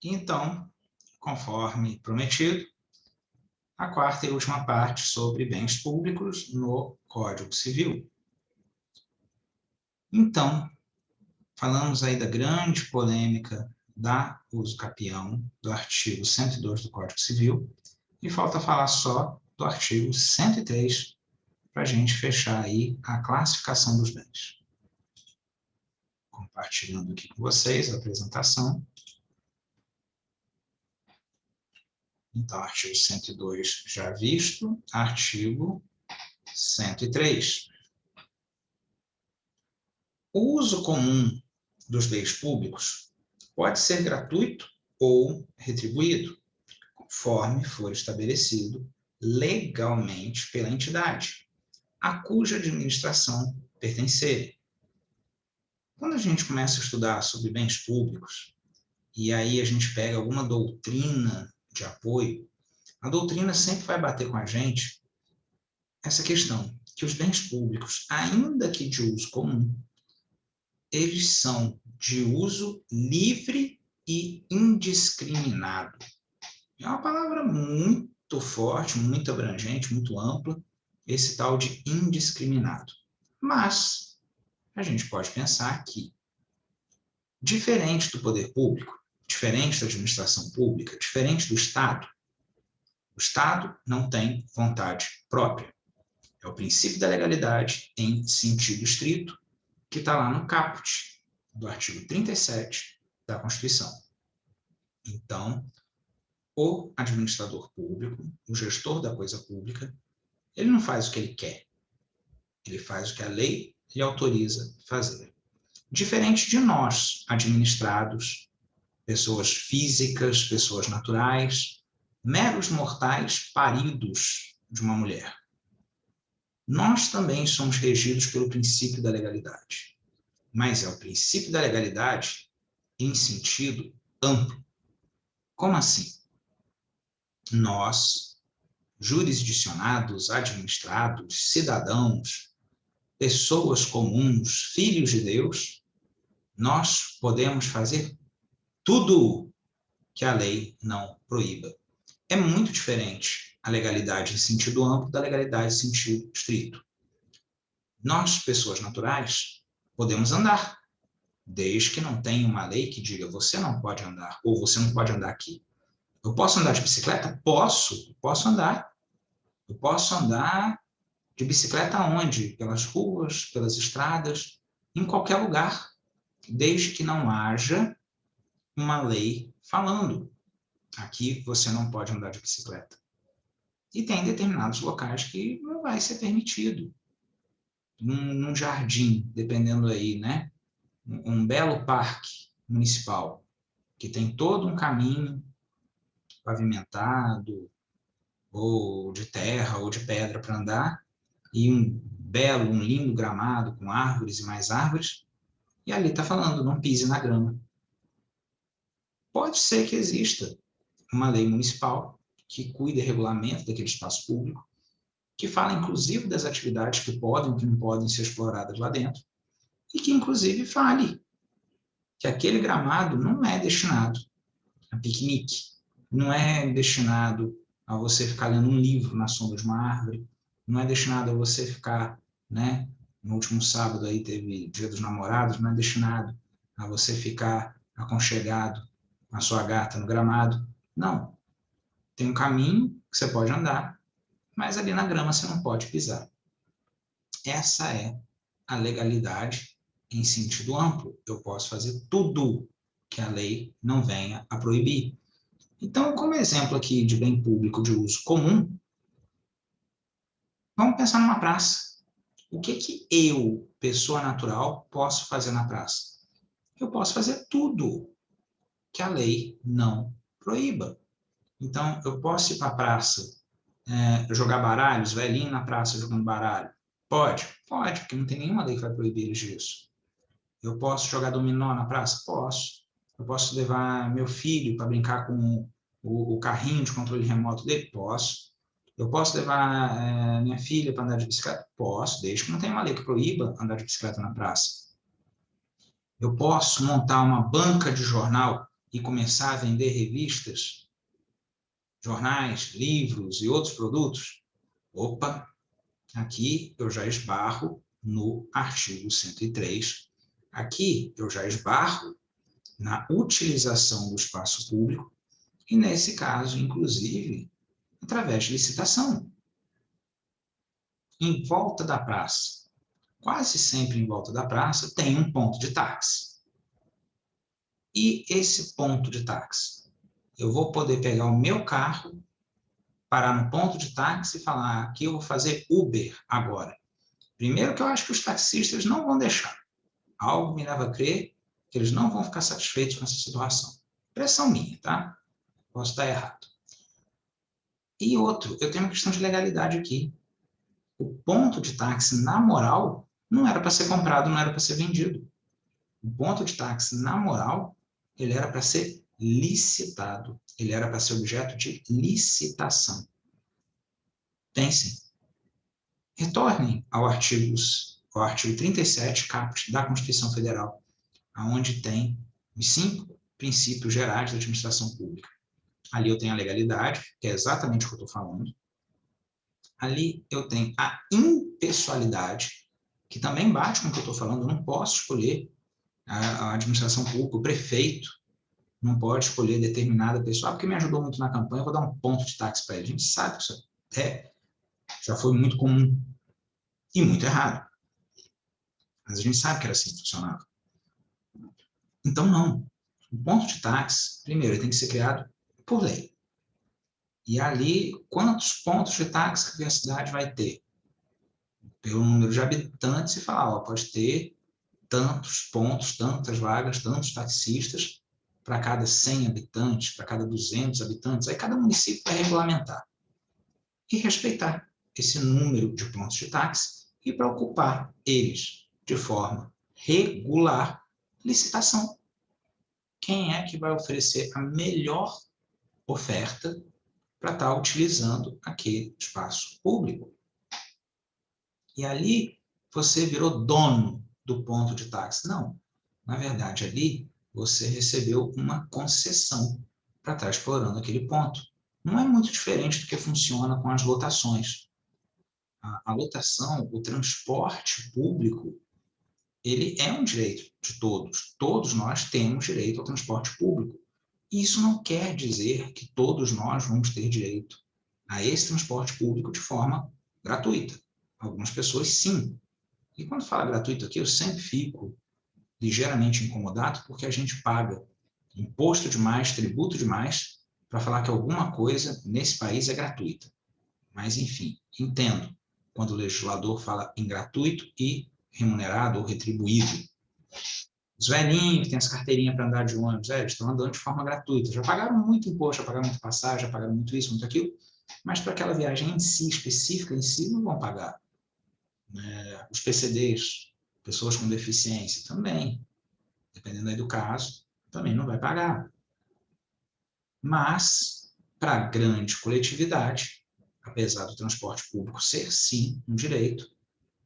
Então, conforme prometido, a quarta e última parte sobre bens públicos no Código Civil. Então, falamos aí da grande polêmica da uso capião do artigo 102 do Código Civil, e falta falar só do artigo 103 para a gente fechar aí a classificação dos bens. Compartilhando aqui com vocês a apresentação. Então, artigo 102 já visto, artigo 103. O uso comum dos bens públicos pode ser gratuito ou retribuído, conforme for estabelecido legalmente pela entidade, a cuja administração pertencer. Quando a gente começa a estudar sobre bens públicos, e aí a gente pega alguma doutrina de apoio, a doutrina sempre vai bater com a gente essa questão, que os bens públicos, ainda que de uso comum, eles são de uso livre e indiscriminado. É uma palavra muito forte, muito abrangente, muito ampla, esse tal de indiscriminado. Mas a gente pode pensar que, diferente do poder público, diferente da administração pública, diferente do Estado, o Estado não tem vontade própria. É o princípio da legalidade em sentido estrito, que está lá no caput do artigo 37 da Constituição. Então, o administrador público, o gestor da coisa pública, ele não faz o que ele quer, ele faz o que a lei lhe autoriza fazer. Diferente de nós, administrados, pessoas físicas, pessoas naturais, meros mortais paridos de uma mulher. Nós também somos regidos pelo princípio da legalidade, mas é o princípio da legalidade em sentido amplo. Como assim? Nós, jurisdicionados, administrados, cidadãos, pessoas comuns, filhos de Deus, nós podemos fazer tudo que a lei não proíba. É muito diferente a legalidade em sentido amplo da legalidade em sentido estrito. Nós, pessoas naturais, podemos andar, desde que não tenha uma lei que diga você não pode andar, ou você não pode andar aqui. Eu posso andar de bicicleta? Posso andar. Eu posso andar de bicicleta onde? Pelas ruas, pelas estradas, em qualquer lugar, desde que não haja uma lei falando aqui você não pode andar de bicicleta. E tem determinados locais que não vai ser permitido. Num jardim, dependendo aí, né? Um belo parque municipal, que tem todo um caminho pavimentado, ou de terra, ou de pedra para andar, e um lindo gramado com árvores e mais árvores, e ali está falando, não pise na grama. Pode ser que exista uma lei municipal que cuide e regulamento daquele espaço público, que fala inclusive das atividades que podem e que não podem ser exploradas lá dentro, e que inclusive fale que aquele gramado não é destinado a piquenique, não é destinado a você ficar lendo um livro na sombra de uma árvore, não é destinado a você ficar, né? No último sábado aí teve Dia dos Namorados, não é destinado a você ficar aconchegado com a sua gata no gramado. Não. Tem um caminho que você pode andar, mas ali na grama você não pode pisar. Essa é a legalidade em sentido amplo. Eu posso fazer tudo que a lei não venha a proibir. Então, como exemplo aqui de bem público de uso comum, vamos pensar numa praça. O que eu, pessoa natural, posso fazer na praça? Eu posso fazer tudo que a lei não proíba. Então, eu posso ir para a praça, jogar baralhos, velhinho na praça jogando baralho. Pode? Pode, porque não tem nenhuma lei que vai proibir eles disso. Eu posso jogar dominó na praça? Posso. Eu posso levar meu filho para brincar com o carrinho de controle remoto dele? Posso. Eu posso levar minha filha para andar de bicicleta? Posso, desde que não tenha uma lei que proíba andar de bicicleta na praça. Eu posso montar uma banca de jornal e começar a vender revistas, jornais, livros e outros produtos, opa, aqui eu já esbarro no artigo 103, aqui eu já esbarro na utilização do espaço público e, nesse caso, inclusive, através de licitação. Em volta da praça, quase sempre em volta da praça, tem um ponto de táxi. E esse ponto de táxi? Eu vou poder pegar o meu carro, parar no ponto de táxi e falar, aqui eu vou fazer Uber agora. Primeiro que eu acho que os taxistas não vão deixar. Algo me leva a crer que eles não vão ficar satisfeitos com essa situação. Impressão minha, tá? Posso estar errado. E outro, eu tenho uma questão de legalidade aqui. O ponto de táxi, na moral, não era para ser comprado, não era para ser vendido. O ponto de táxi, na moral, ele era para ser licitado. Ele era para ser objeto de licitação. Pensem. Retornem ao artigo 37, caput da Constituição Federal, onde tem os 5 princípios gerais da administração pública. Ali eu tenho a legalidade, que é exatamente o que eu estou falando. Ali eu tenho a impessoalidade, que também bate com o que eu estou falando. Eu não posso escolher a administração pública, o prefeito não pode escolher determinada pessoa, porque me ajudou muito na campanha, eu vou dar um ponto de táxi para ele. A gente sabe que isso já foi muito comum e muito errado. Mas a gente sabe que era assim que funcionava. Então, não. O ponto de táxi, primeiro, ele tem que ser criado por lei. E ali, quantos pontos de táxi que a cidade vai ter? Pelo número de habitantes, e falar, ó, pode ter tantos pontos, tantas vagas, tantos taxistas para cada 100 habitantes, para cada 200 habitantes. Aí cada município vai regulamentar e respeitar esse número de pontos de táxi e para ocupar eles de forma regular, licitação. Quem é que vai oferecer a melhor oferta para estar utilizando aquele espaço público? E ali você virou dono do ponto de táxi. Não. Na verdade, ali você recebeu uma concessão para estar explorando aquele ponto. Não é muito diferente do que funciona com as lotações. A lotação, o transporte público, ele é um direito de todos. Todos nós temos direito ao transporte público. E isso não quer dizer que todos nós vamos ter direito a esse transporte público de forma gratuita. Algumas pessoas, sim. E quando fala gratuito aqui, eu sempre fico ligeiramente incomodado porque a gente paga imposto demais, tributo demais, para falar que alguma coisa nesse país é gratuita. Mas, enfim, entendo quando o legislador fala em gratuito e remunerado ou retribuído. Os velhinhos que têm as carteirinhas para andar de ônibus, eles estão andando de forma gratuita. Já pagaram muito imposto, já pagaram muito passagem, já pagaram muito isso, muito aquilo, mas para aquela viagem em si, específica em si, não vão pagar. Os PCDs, pessoas com deficiência, também, dependendo aí do caso, também não vai pagar. Mas, para a grande coletividade, apesar do transporte público ser, sim, um direito,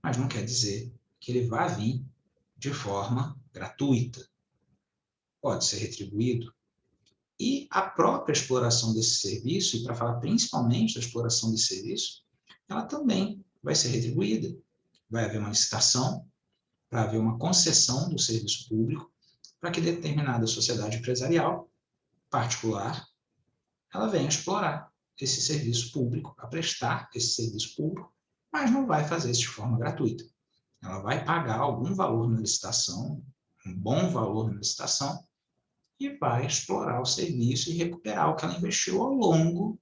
mas não quer dizer que ele vá vir de forma gratuita. Pode ser retribuído. E a própria exploração desse serviço, e para falar principalmente da exploração desse serviço, ela também vai ser retribuída. Vai haver uma licitação, para haver uma concessão do serviço público, para que determinada sociedade empresarial particular ela venha explorar esse serviço público, a prestar esse serviço público, mas não vai fazer isso de forma gratuita. Ela vai pagar algum valor na licitação, um bom valor na licitação, e vai explorar o serviço e recuperar o que ela investiu ao longo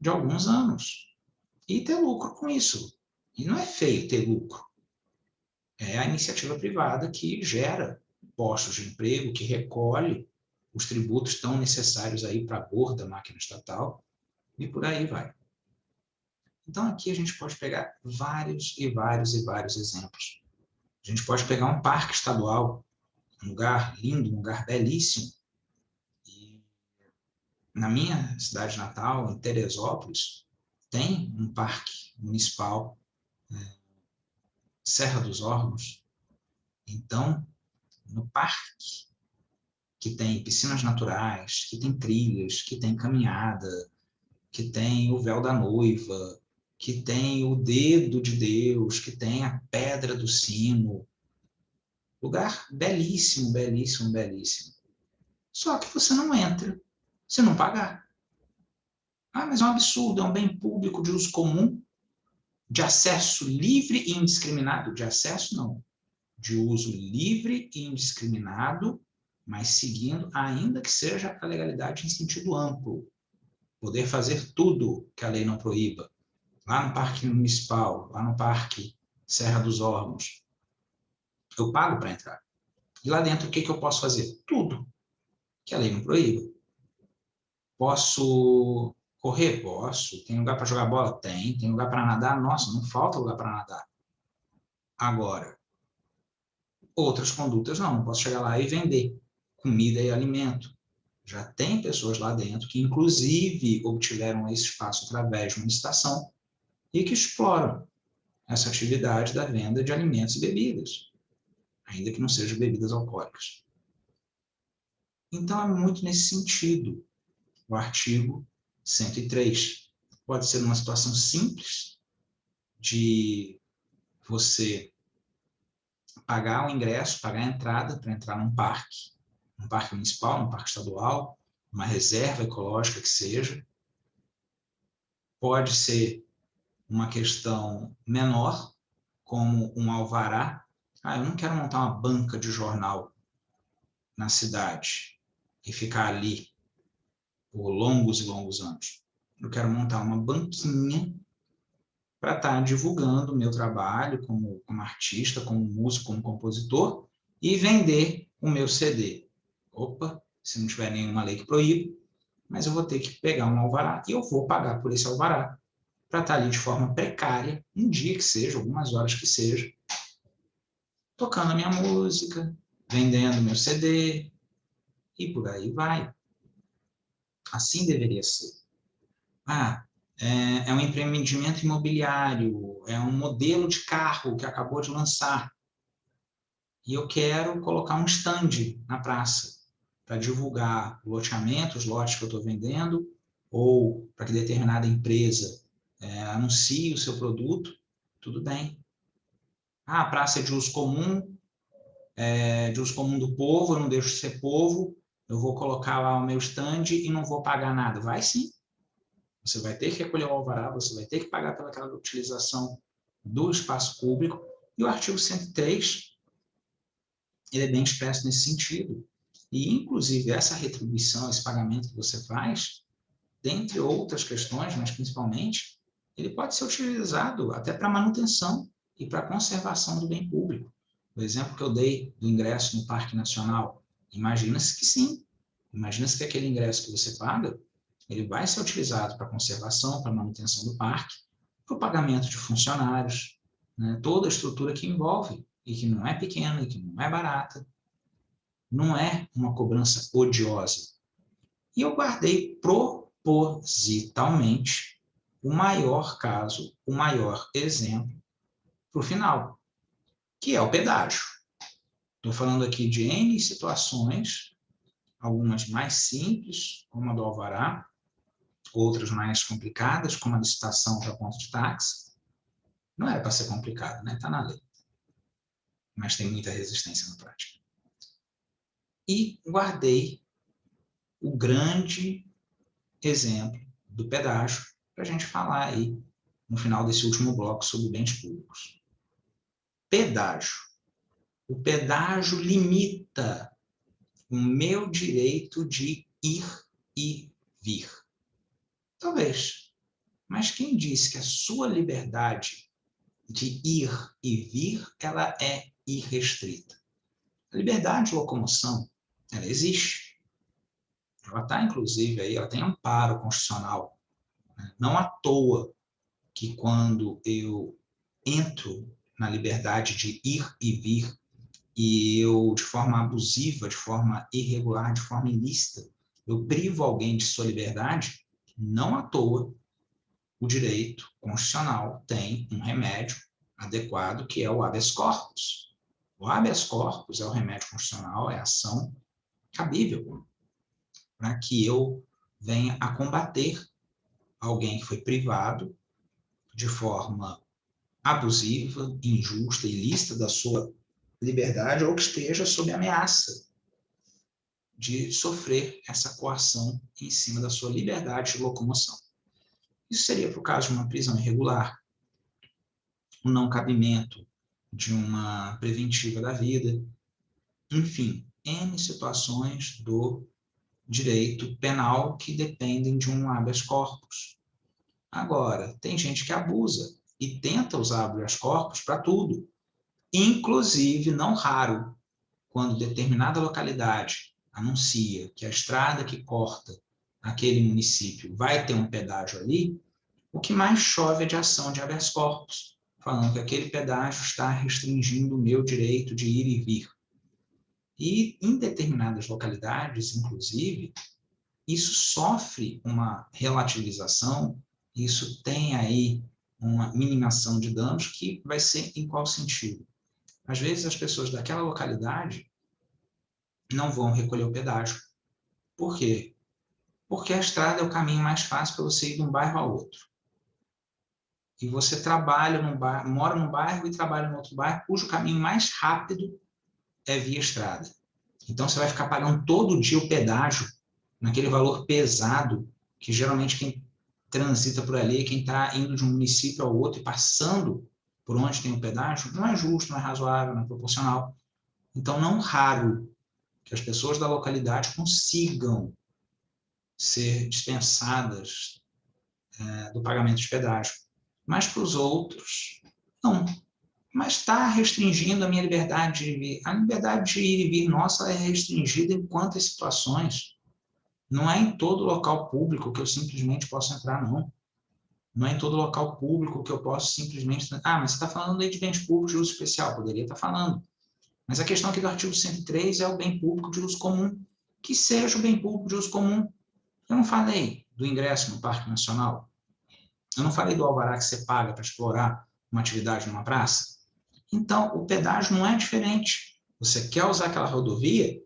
de alguns anos. E ter lucro com isso. E não é feio ter lucro. É a iniciativa privada que gera postos de emprego, que recolhe os tributos tão necessários aí para a gorda máquina estatal, e por aí vai. Então, aqui a gente pode pegar vários e vários e vários exemplos. A gente pode pegar um parque estadual, um lugar lindo, um lugar belíssimo. E na minha cidade natal, em Teresópolis, tem um parque municipal, Serra dos Órgãos. Então, no parque que tem piscinas naturais, que tem trilhas, que tem caminhada, que tem o véu da noiva, que tem o dedo de Deus, que tem a pedra do sino. Lugar belíssimo, belíssimo, belíssimo. Só que você não entra se não pagar. Ah, mas é um absurdo, é um bem público de uso comum, de acesso livre e indiscriminado. De acesso, não. De uso livre e indiscriminado, mas seguindo, ainda que seja a legalidade em sentido amplo. Poder fazer tudo que a lei não proíba. Lá no Parque Municipal, lá no Parque Serra dos Órgãos, eu pago para entrar. E lá dentro, o que eu posso fazer? Tudo que a lei não proíba. Posso correr? Posso. Tem lugar para jogar bola? Tem. Tem lugar para nadar? Nossa, não falta lugar para nadar. Agora, outras condutas não. Não posso chegar lá e vender comida e alimento. Já tem pessoas lá dentro que, inclusive, obtiveram esse espaço através de uma licitação e que exploram essa atividade da venda de alimentos e bebidas, ainda que não sejam bebidas alcoólicas. Então, é muito nesse sentido o artigo 103. Pode ser uma situação simples de você pagar o ingresso, pagar a entrada para entrar num parque municipal, num parque estadual, uma reserva ecológica que seja. Pode ser uma questão menor, como um alvará. Ah, eu não quero montar uma banca de jornal na cidade e ficar ali por longos e longos anos. Eu quero montar uma banquinha para estar divulgando o meu trabalho como artista, como músico, como compositor e vender o meu CD. Opa, se não tiver nenhuma lei que proíbe, mas eu vou ter que pegar um alvará e eu vou pagar por esse alvará para estar ali de forma precária, um dia que seja, algumas horas que seja, tocando a minha música, vendendo meu CD e por aí vai. Assim deveria ser. Ah, é um empreendimento imobiliário, é um modelo de carro que acabou de lançar e eu quero colocar um stand na praça para divulgar o loteamento, os lotes que eu estou vendendo, ou para que determinada empresa anuncie o seu produto, tudo bem. Ah, a praça é de uso comum, de uso comum do povo, eu não deixo de ser povo, eu vou colocar lá o meu stand e não vou pagar nada. Vai sim. Você vai ter que recolher o alvará, você vai ter que pagar pelaquela utilização do espaço público. E o artigo 103, ele é bem expresso nesse sentido. E, inclusive, essa retribuição, esse pagamento que você faz, dentre outras questões, mas principalmente, ele pode ser utilizado até para manutenção e para conservação do bem público. O exemplo que eu dei do ingresso no Parque Nacional, imagina-se que sim. Imagina-se que aquele ingresso que você paga, ele vai ser utilizado para conservação, para manutenção do parque, para o pagamento de funcionários, né? Toda a estrutura que envolve, e que não é pequena, e que não é barata, não é uma cobrança odiosa. E eu guardei propositalmente o maior caso, o maior exemplo para o final, que é o pedágio. Estou falando aqui de N situações, algumas mais simples, como a do alvará, outras mais complicadas, como a licitação para ponto de táxi. Não era para ser complicado, né? Está na lei. Mas tem muita resistência na prática. E guardei o grande exemplo do pedágio para a gente falar aí no final desse último bloco sobre bens públicos. Pedágio. O pedágio limita o meu direito de ir e vir. Talvez. Mas quem disse que a sua liberdade de ir e vir, ela é irrestrita? A liberdade de locomoção, ela existe. Ela está, inclusive, aí, ela tem amparo constitucional. Não à toa que quando eu entro na liberdade de ir e vir, e eu, de forma abusiva, de forma irregular, de forma ilícita, eu privo alguém de sua liberdade, não à toa o direito constitucional tem um remédio adequado, que é o habeas corpus. O habeas corpus é o remédio constitucional, é a ação cabível para que eu venha a combater alguém que foi privado de forma abusiva, injusta, ilícita da sua liberdade ou que esteja sob ameaça de sofrer essa coação em cima da sua liberdade de locomoção. Isso seria para o caso de uma prisão irregular, o não cabimento de uma preventiva da vida, enfim, N situações do direito penal que dependem de um habeas corpus. Agora, tem gente que abusa e tenta usar habeas corpus para tudo, inclusive, não raro, quando determinada localidade anuncia que a estrada que corta aquele município vai ter um pedágio ali, o que mais chove é de ação de habeas corpus, falando que aquele pedágio está restringindo o meu direito de ir e vir. E em determinadas localidades, inclusive, isso sofre uma relativização, isso tem aí uma minimização de danos que vai ser em qual sentido? Às vezes as pessoas daquela localidade não vão recolher o pedágio. Por quê? Porque a estrada é o caminho mais fácil para você ir de um bairro a outro. E você trabalha num bairro, mora num bairro e trabalha em outro bairro, cujo caminho mais rápido é via estrada. Então você vai ficar pagando todo dia o pedágio, naquele valor pesado, que geralmente quem transita por ali, quem está indo de um município ao outro e passando por onde tem o pedágio, não é justo, não é razoável, não é proporcional. Então, não raro que as pessoas da localidade consigam ser dispensadas do pagamento de pedágio. Mas para os outros, não. Mas está restringindo a minha liberdade de ir e vir. A liberdade de ir e vir nossa é restringida em quantas situações? Não é em todo local público que eu simplesmente posso entrar, não. Não é em todo local público que eu posso simplesmente... Ah, mas você está falando aí de bens públicos de uso especial. Poderia estar falando. Mas a questão aqui do artigo 103 é o bem público de uso comum. Que seja o bem público de uso comum. Eu não falei do ingresso no Parque Nacional. Eu não falei do alvará que você paga para explorar uma atividade numa praça. Então, o pedágio não é diferente. Você quer usar aquela rodovia,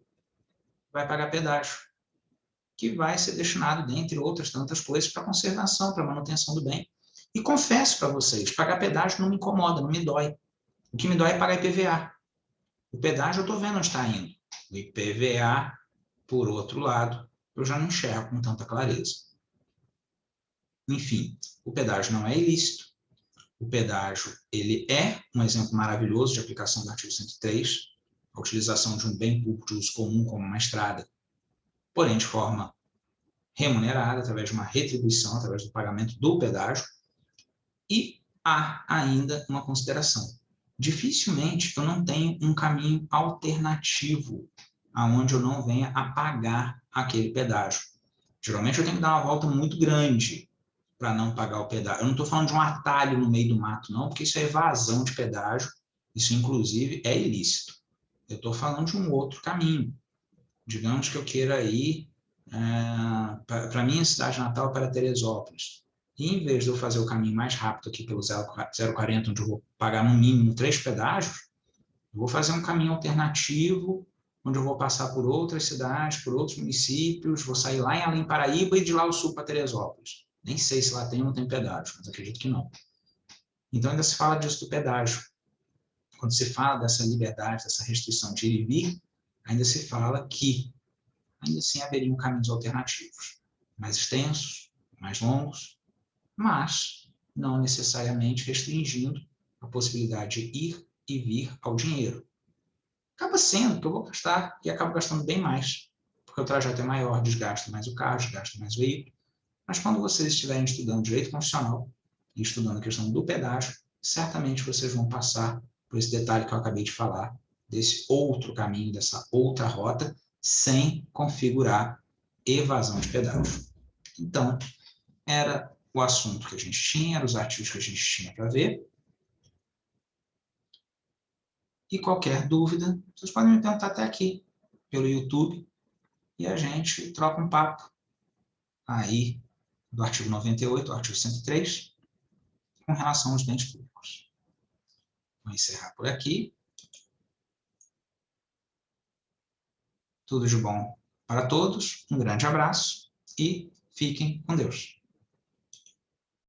vai pagar pedágio, que vai ser destinado, dentre outras tantas coisas, para conservação, para manutenção do bem. E confesso para vocês, pagar pedágio não me incomoda, não me dói. O que me dói é pagar IPVA. O pedágio eu estou vendo onde está indo. O IPVA, por outro lado, eu já não enxergo com tanta clareza. Enfim, o pedágio não é ilícito. O pedágio ele é um exemplo maravilhoso de aplicação do artigo 103, a utilização de um bem público de uso comum como uma estrada, porém de forma remunerada, através de uma retribuição, através do pagamento do pedágio. E há ainda uma consideração. Dificilmente eu não tenho um caminho alternativo aonde eu não venha a pagar aquele pedágio. Geralmente eu tenho que dar uma volta muito grande para não pagar o pedágio. Eu não estou falando de um atalho no meio do mato, não, porque isso é evasão de pedágio, isso inclusive é ilícito. Eu estou falando de um outro caminho. Digamos que eu queira ir para a minha cidade natal, para Teresópolis. E em vez de eu fazer o caminho mais rápido aqui pelo 040, onde eu vou pagar no mínimo 3 pedágios, eu vou fazer um caminho alternativo, onde eu vou passar por outras cidades, por outros municípios, vou sair lá em Além Paraíba e de lá ao sul para Teresópolis. Nem sei se lá tem ou não tem pedágio, mas acredito que não. Então ainda se fala disso do pedágio. Quando se fala dessa liberdade, dessa restrição de ir e vir, ainda se fala que ainda assim haveriam caminhos alternativos, mais extensos, mais longos, mas não necessariamente restringindo a possibilidade de ir e vir ao dinheiro. Acaba sendo que eu vou gastar e acabo gastando bem mais, porque o trajeto é maior, desgasta mais o carro, desgasta mais o veículo. Mas quando vocês estiverem estudando direito constitucional e estudando a questão do pedágio, certamente vocês vão passar por esse detalhe que eu acabei de falar, desse outro caminho, dessa outra rota, sem configurar evasão de pedágio. Então, era o assunto que a gente tinha, eram os artigos que a gente tinha para ver. E qualquer dúvida, vocês podem me perguntar até aqui, pelo YouTube, e a gente troca um papo aí do artigo 98, do artigo 103, com relação aos bens públicos. Vou encerrar por aqui. Tudo de bom para todos, um grande abraço e fiquem com Deus.